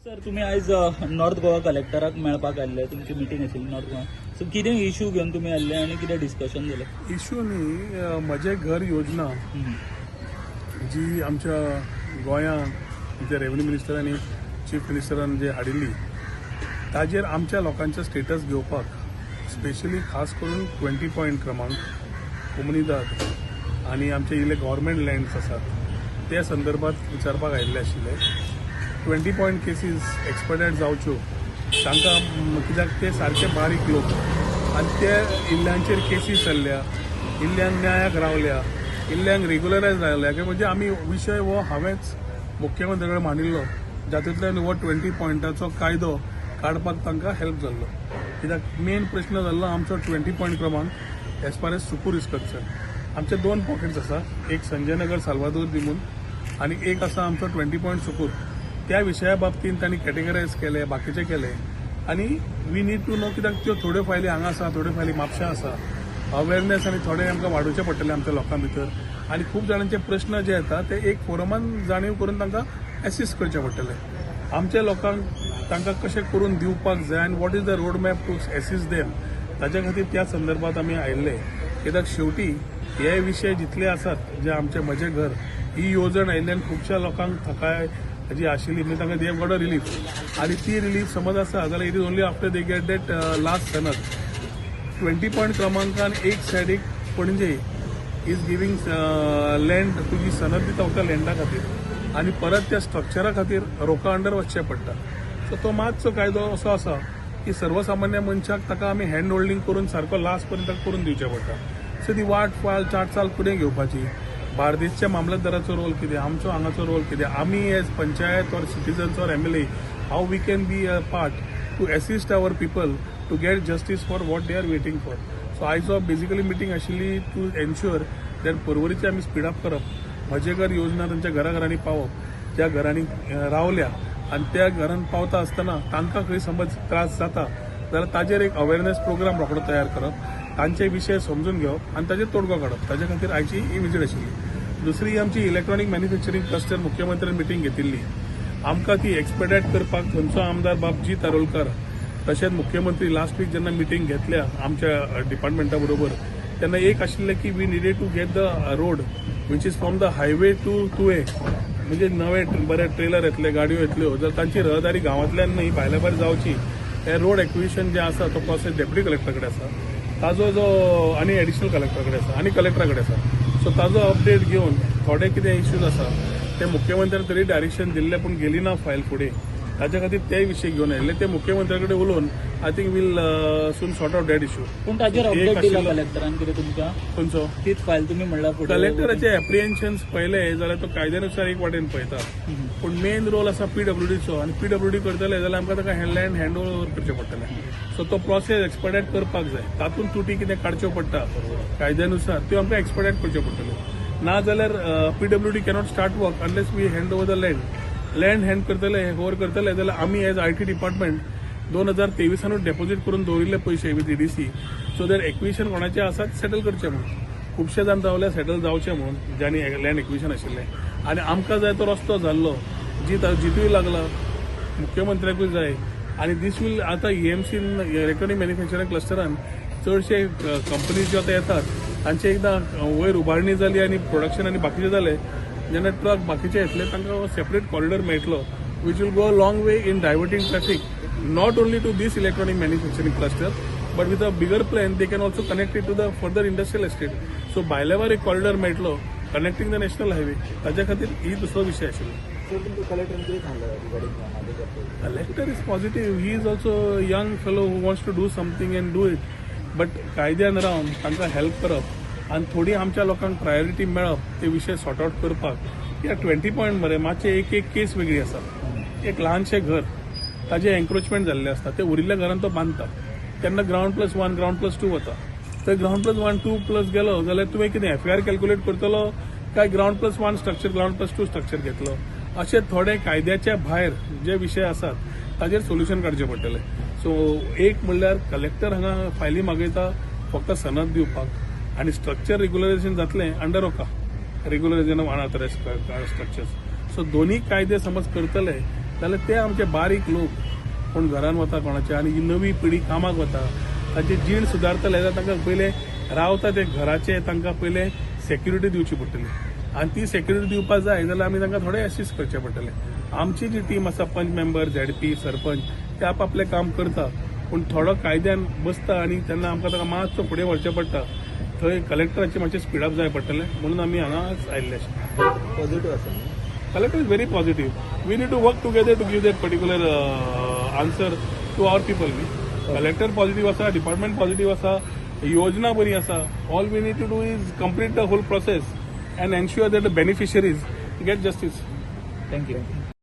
Sir तुम्ही आज north Goa कलेक्टराक मेळपाक आयल्ले, तुमची मिटींग आशिल्ली नॉर्थ गोवा. सो कितें इश्यू घेवन तुमी आयल्ले आनी कितें डिस्कशन जालें? इश्यू न्ही, म्हजे घर योजना जी आमच्या गोंयांत जे रेव्हेन्यू मिनिस्टरांनी चीफ मिनिस्टरान जे हाडिल्ली ताजेर आमच्या लोकांचे स्टेटस घेवपाक स्पेशली खास करून 20 पॉयंट क्रमांक कोमुनिदाद आनी आमचे इल्ले गव्हर्मेंट लँड्स आसात त्या संदर्भात विचारपाक आयिल्ले आशिल्ले. 20 पॉयंट केसीस एक्सपर्टायट जावच्यो तांकां कित्याक ते सारके बारीक लोक आनी ते इल्ल्यांचेर केसी चल्ल्या, इल्ल्यांक न्यायाक रावल्या, इल्ल्यांक रेग्युलरायज रावल्या. म्हणजे आमी विशय हो हांवेंच मुख्यमंत्री कडेन मांडिल्लो, जातूंतल्यान हो 20 पॉयंटाचो कायदो काडपाक तांकां हेल्प जाल्लो. कित्याक मेन प्रश्न जाल्लो आमचो 20 पॉयंट क्रमांक as far as Sukkur is concern. आमचे 2 पॉकेट्स आसा, एक संजय नगर साल्वादोर दिमून आनी एक आसा आमचो 20 पॉयंट सुकूर. त्या विशया बाबतींत तांणी कॅटेगरायज केले, बाकीचे केले आनी वी नीड टू नो कित्याक त्यो थोड्यो फायली हांगा आसा, थोड्यो फायली म्हापशा आसा. अवेरनेस आनी थोडे आमकां वाडोवचे पडटले आमच्या लोकां भितर आनी खूब जाणांचे प्रश्न जे येता ते एक फोरमान जाणीव करून तांकां एसिस्ट करचे पडटले. आमच्या लोकांक तांकां कशें करून दिवपाक जाय आनी what is the road map to assist them, ताच्या खातीर त्या संदर्भात आमी आयिल्ले. कित्याक शेवटी हे विशय जितले आसात जे आमचे म्हजें घर ही येवजण आयिल्ल्यान खुबश्या लोकांक थाकाय जी आशिल्ली म्हणजे तांकां देव गॉट अ रिलीफ आनी ती रिलीफ समज आसा जाल्यार it is only after they get that last सनद. 20 पॉयंट क्रमांकान एक सायडीक पणजे इज गिवींग लँड तुजी सनद दिता त्या लँडा खातीर आनी परत त्या स्ट्रक्चरा खातीर रोका अंडर वचचें पडटा. सो तो मातसो कायदो असो आसा की सर्वसामान्य मनशाक ताका आमी हँड होल्डिंग करून सारको लास्ट पर्यंत करून दिवचें पडटा. सो ती वाट चाल फुडें घेवपाची. बार्देसच्या मामलतदाराचो रोल कितें, आमचो हांगाचो रोल कितें, आमी as panchayat or citizens or MLA how we can be a part to assist our people to get justice for what they are waiting for. So आयजो बेसिकली मिटींग आशिल्ली टू एन्श्युअर दॅट पर्वरीचे आमी speed up करप, म्हजे घर योजना तांच्या घराघरांनी पावप, ज्या घरांनी रावल्या आनी त्या घरान पावता आसतना तांकां खंय समज त्रास जाता जाल्यार ताजेर एक अवेरनेस प्रोग्राम रोखडो तयार करप, तांचे विशय समजून घेवप आनी ताजेर तोडगो काडप. ताजे खातीर आयची ही विजीट आशिल्ली. दुसरी आमची इलेक्ट्रॉनिक मॅन्युफॅक्चरींग क्लस्टर मुख्यमंत्र्यान मिटींग घेतिल्ली. आमकां ती एक्सपेडायट करपाक थंयचो आमदार बाबजी तारोलकर तशेंच मुख्यमंत्री लास्ट वीक जेन्ना मिटींग घेतल्या आमच्या डिपार्टमेंटा बरोबर तेन्ना एक आशिल्लें की we needed to get the road which is from the highway two way, म्हणजे नवे बरे ट्रेलर येतले, गाडयो येतल्यो, जर तांची रहदारी गांवांतल्यान न्हय भायल्या भायर जावची. हे रोड एक्विजिशन जे आसा तो प्रोसेस डेप्युटी कलेक्टर कडेन आसा, ताजो जो आनी एडिशनल कलेक्टर कडेन आसा आनी कलेक्टरा कडेन आसा. सो ताजो अपडेट घेवन थोडे कितें इश्यूज आसा ते मुख्यमंत्र्यान तरी डायरेक्शन दिल्लें पूण गेली ना फायल फुडें, ताच्या खातीर ते विशय घेवन आयिल्ले. ते मुख्यमंत्र्या कडेन उलोवन I think will soon sort out that issue. पूण ताजेर अपडेट दिला कलेक्टरान कितें तुमकां? खंयचो? तीच फायल तुमी म्हणल्यार फुडें कलेक्टराचे एप्रिहेन्शन्स पळयले जाल्यार तो कायद्यानुसार एक वाटेन पळयता, पूण मेन रोल आसा पीडब्ल्यूडीचो आनी पीडब्ल्यूडी करतले जाल्यार आमकां ताका लँड हँड ओव्हर करचें पडटलें. सो तो प्रोसेस एक्सपर्टायट करपाक जाय, तातूंत तुटी कितें काडच्यो पडटा कायद्यानुसार त्यो आमकां एक्सपर्टायट करच्यो पडटल्यो. ना जाल्यार PWD cannot start work unless we hand over the land hand करतले ओव्हर करतले जाल्यार आमी एज आयटी डिपार्टमेंट 2023 डेपॉझिट करून दवरिल्ले पयशे with EDC so that acquisition कोणाचे आसात सेटल करचे म्हणून. खुबशे जाण रावले सेटल जावचे म्हणून ज्यांनी लँड एक्विजिशन आशिल्लें आनी आमकां जाय तो रस्तो जाल्लो जितूय लागला, मुख्यमंत्र्याकूय जाय आनी दीस वील आतां EMC इलेक्ट्रॉनिक मॅन्युफॅक्चरींग क्लस्टरान चडशे कंपनीज जे आतां येतात तांचे एकदां वयर उबारणी जाली आनी प्रोडक्शन आनी बाकीचें जालें जेन्ना ट्रक बाकीचे येतले तांकां सेपरेट कॉरिडॉर मेळटलो which will go a long way in diverting traffic not only to this electronic manufacturing cluster but with a bigger plan they can also connect it to the further industrial estate. So भायल्यावर एक corridor मेळटलो connecting the national highway, ताच्या खातीर ही दुसरो विशय आशिल्लो. Collector is positive, he is also young fellow who wants to do something and do it, but कायद्यान रावन तांकां हेल्प करप आनी थोडी आमच्या लोकांक प्रायोरिटी मेळप ते विशय सॉर्ट आउट करपाक. या 20 पॉयंट मरे मातशे एक केस वेगळी आसा. एक ल्हानशें घर ताजें एन्क्रोचमेंट जाल्लें आसता, ते उरिल्ल्या घरान तो बांदता तेन्ना ग्राउंड+1 ग्राउंड+2 वता. तर ग्राउंड+1 2+ गेलो जाल्यार तुवें कितें FAR कॅल्क्युलेट करतलो काय ग्राउंड+1 स्ट्रक्चर ग्राउंड+2 स्ट्रक्चर घेतलो. अशे थोडे कायद्याच्या भायर जे विशय आसात ताजेर सोल्युशन काडचें पडटलें. सो एक म्हणल्यार कलेक्टर हांगा फायली मागयता फक्त सनद दिवपाक आनी स्ट्रक्चर रेग्युलरायझेशन जातलें अंडर ओका regularisation of unauthorised structures. So दोन्ही कायदे समज करतले जाल्यार ते आमचे बारीक लोक कोण घरान वता कोणाचे आनी ही नवी पिढी कामाक वता तांचे जीण सुदारतले जाल्यार तांकां पयले रावता ते घराचे तांकां पयले सेक्युरिटी दिवची पडटली आनी ती सेक्युरिटी दिवपाक जाय जाल्यार आमी तांकां थोडे असिस्ट करचे पडटले. आमची जी टीम आसा पंच मेंबर झेडपी सरपंच ते आपआपलें काम करता पूण थोडो कायद्यान बसता आनी तेन्ना आमकां ताका मातसो फुडें व्हरचें पडटा. थंय कलेक्टराचें मातशें स्पीड अप जाय पडटलें म्हणून आमी हांगा आयिल्ले आसा. पॉझिटिव्ह आसा. Collector is very positive. We need to work together to give that particular answer to our people. Collector positive asa, department positive asa, yojana bari asa. All we need to do is complete the whole process and ensure that the beneficiaries get justice. Thank you.